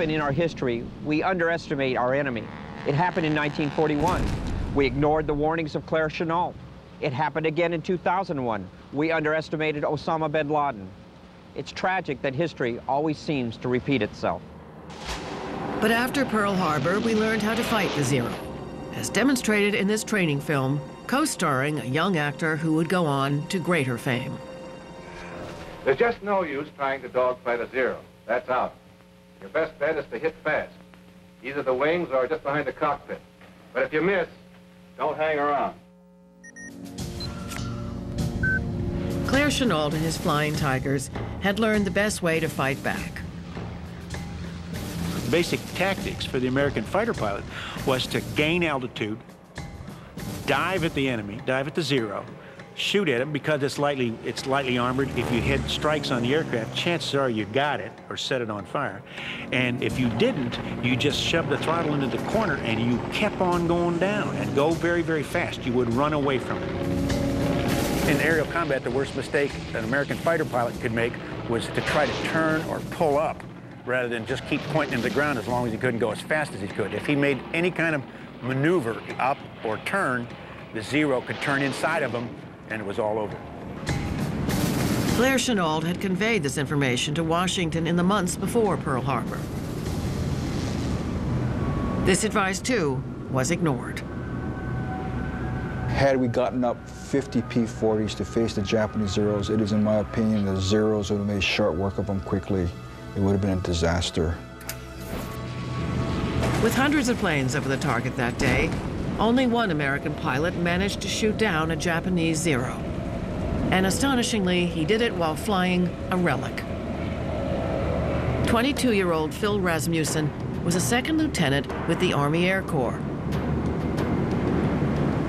often in our history, we underestimate our enemy. It happened in 1941. We ignored the warnings of Claire Chennault. It happened again in 2001. We underestimated Osama bin Laden. It's tragic that history always seems to repeat itself. But after Pearl Harbor, we learned how to fight the Zero, as demonstrated in this training film, co-starring a young actor who would go on to greater fame. There's just no use trying to dogfight a Zero. That's out. Your best bet is to hit fast, either the wings or just behind the cockpit. But if you miss, don't hang around. Claire Chennault and his Flying Tigers had learned the best way to fight back. Basic tactics for the American fighter pilot was to gain altitude, dive at the enemy, dive at the Zero, shoot at him because it's lightly armored. If you hit strikes on the aircraft, chances are you got it or set it on fire. And if you didn't, you just shoved the throttle into the corner and you kept on going down and go very, very fast. You would run away from it. In aerial combat, the worst mistake an American fighter pilot could make was to try to turn or pull up rather than just keep pointing into the ground as long as he couldn't go as fast as he could. If he made any kind of maneuver up or turn, the Zero could turn inside of him and it was all over. Claire Chennault had conveyed this information to Washington in the months before Pearl Harbor. This advice, too, was ignored. Had we gotten up 50 P-40s to face the Japanese Zeros, it is, in my opinion, the Zeros would have made short work of them quickly. It would have been a disaster. With hundreds of planes over the target that day, only one American pilot managed to shoot down a Japanese Zero. And astonishingly, he did it while flying a Relic. 22-year-old Phil Rasmussen was a second lieutenant with the Army Air Corps.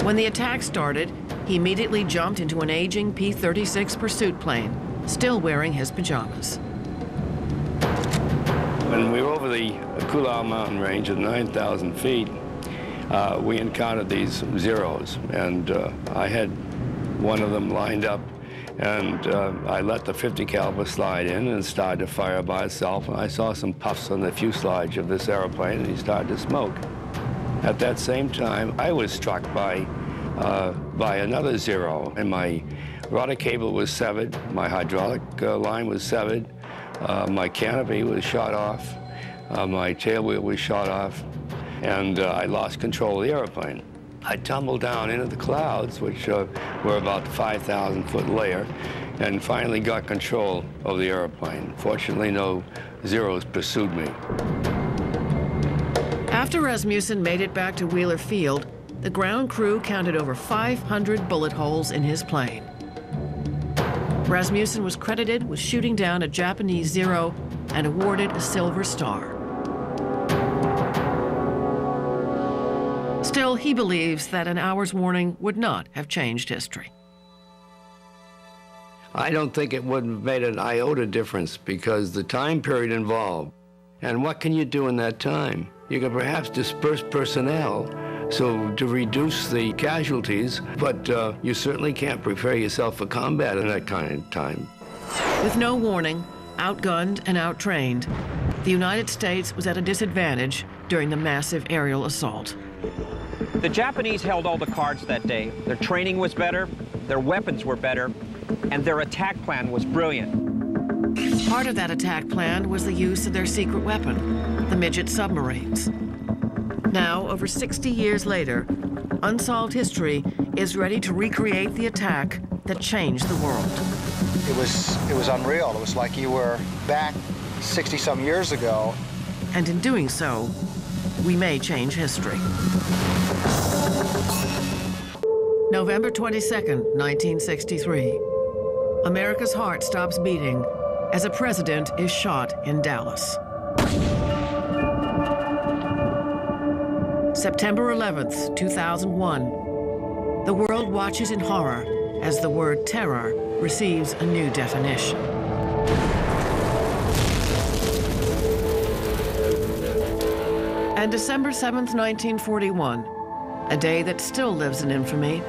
When the attack started, he immediately jumped into an aging P-36 pursuit plane, still wearing his pajamas. When we were over the Kula mountain range at 9,000 feet, we encountered these Zeros, and I had one of them lined up, and I let the 50 caliber slide in and started to fire by itself, and I saw some puffs on the fuselage of this airplane, and he started to smoke. At that same time, I was struck by another Zero, and my rudder cable was severed, my hydraulic line was severed, my canopy was shot off, my tail wheel was shot off, and I lost control of the airplane. I tumbled down into the clouds, which were about 5,000-foot layer, and finally got control of the airplane. Fortunately, no Zeros pursued me. After Rasmussen made it back to Wheeler Field, the ground crew counted over 500 bullet holes in his plane. Rasmussen was credited with shooting down a Japanese Zero and awarded a Silver Star. Still, he believes that an hour's warning would not have changed history. I don't think it would have made an iota difference because the time period involved. And what can you do in that time? You can perhaps disperse personnel so to reduce the casualties, but you certainly can't prepare yourself for combat in that kind of time. With no warning, outgunned and outtrained, the United States was at a disadvantage during the massive aerial assault. The Japanese held all the cards that day. Their training was better, their weapons were better, and their attack plan was brilliant. Part of that attack plan was the use of their secret weapon, the midget submarines. Now, over 60 years later, Unsolved History is ready to recreate the attack that changed the world. It was unreal. It was like you were back 60-some years ago. And in doing so, we may change history. November 22nd, 1963. America's heart stops beating as a president is shot in Dallas. September 11th, 2001. The world watches in horror as the word terror receives a new definition. And December 7th, 1941, a day that still lives in infamy,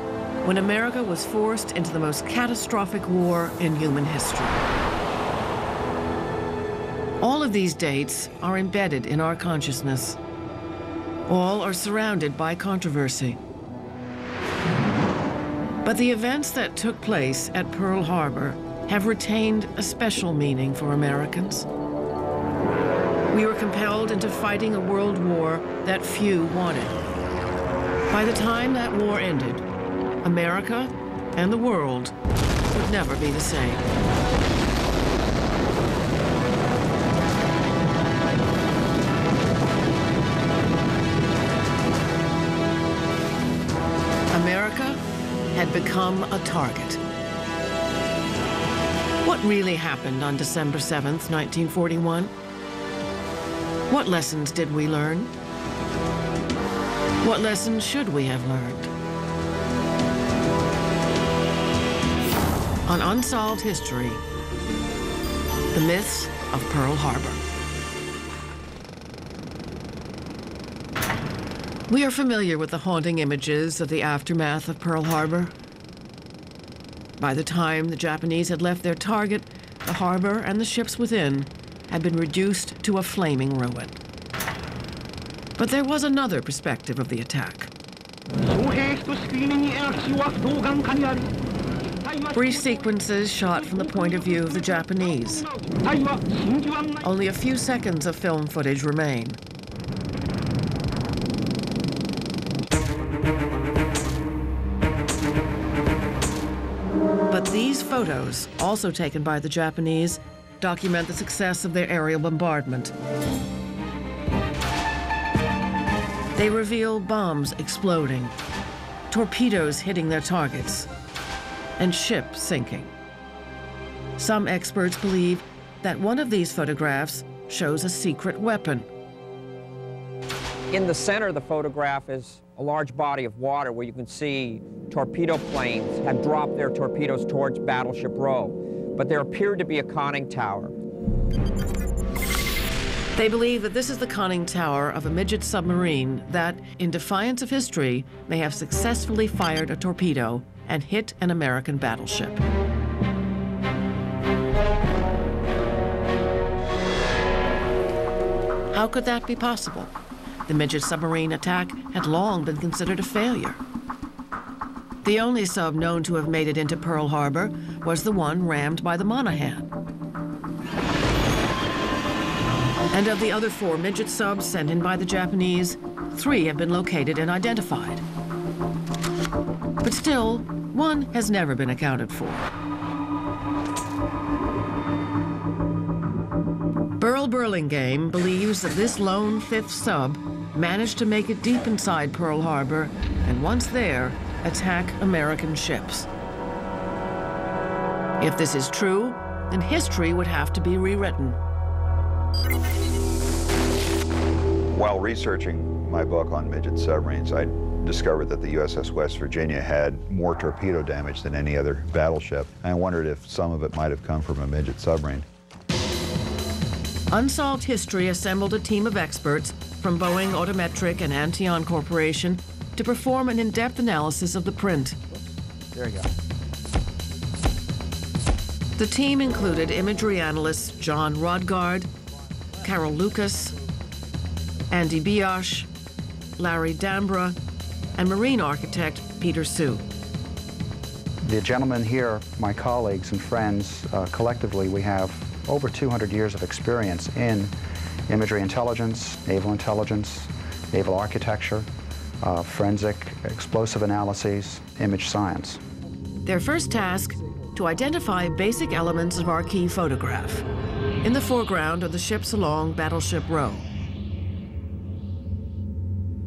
when America was forced into the most catastrophic war in human history. All of these dates are embedded in our consciousness. All are surrounded by controversy. But the events that took place at Pearl Harbor have retained a special meaning for Americans. We were compelled into fighting a world war that few wanted. By the time that war ended, America and the world would never be the same. America had become a target. What really happened on December 7th, 1941? What lessons did we learn? What lessons should we have learned? On Unsolved History, the myths of Pearl Harbor. We are familiar with the haunting images of the aftermath of Pearl Harbor. By the time the Japanese had left their target, the harbor and the ships within had been reduced to a flaming ruin. But there was another perspective of the attack. Brief sequences shot from the point of view of the Japanese. Only a few seconds of film footage remain. But these photos, also taken by the Japanese, document the success of their aerial bombardment. They reveal bombs exploding, torpedoes hitting their targets, and ships sinking. Some experts believe that one of these photographs shows a secret weapon. In the center of the photograph is a large body of water where you can see torpedo planes have dropped their torpedoes towards Battleship Row, but there appeared to be a conning tower. They believe that this is the conning tower of a midget submarine that, in defiance of history, may have successfully fired a torpedo and hit an American battleship. How could that be possible? The midget submarine attack had long been considered a failure. The only sub known to have made it into Pearl Harbor was the one rammed by the Monaghan. And of the other 4 midget subs sent in by the Japanese, 3 have been located and identified. But still, one has never been accounted for. Burl Burlingame believes that this lone 5th sub managed to make it deep inside Pearl Harbor and once there, attack American ships. If this is true, then history would have to be rewritten. While researching my book on midget submarines, I discovered that the USS West Virginia had more torpedo damage than any other battleship. I wondered if some of it might have come from a midget submarine. Unsolved History assembled a team of experts from Boeing Autometric and Antion Corporation to perform an in-depth analysis of the print. There you go. The team included imagery analysts John Rodgard, Carol Lucas, Andy Biosh, Larry Dambra, and marine architect Peter Sue. The gentlemen here, my colleagues and friends, collectively we have over 200 years of experience in imagery intelligence, naval architecture, forensic explosive analyses, image science. Their first task, to identify basic elements of our key photograph. In the foreground are the ships along Battleship Row.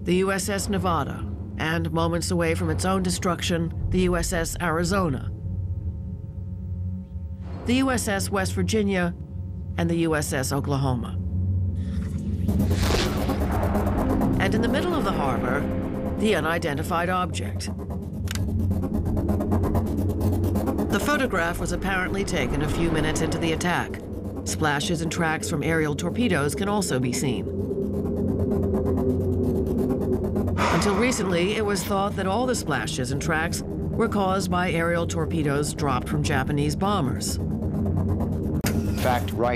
The USS Nevada, and moments away from its own destruction, the USS Arizona. The USS West Virginia, and the USS Oklahoma. And in the middle of the harbor, the unidentified object. The photograph was apparently taken a few minutes into the attack. Splashes and tracks from aerial torpedoes can also be seen. Until recently, it was thought that all the splashes and tracks were caused by aerial torpedoes dropped from Japanese bombers. In fact, right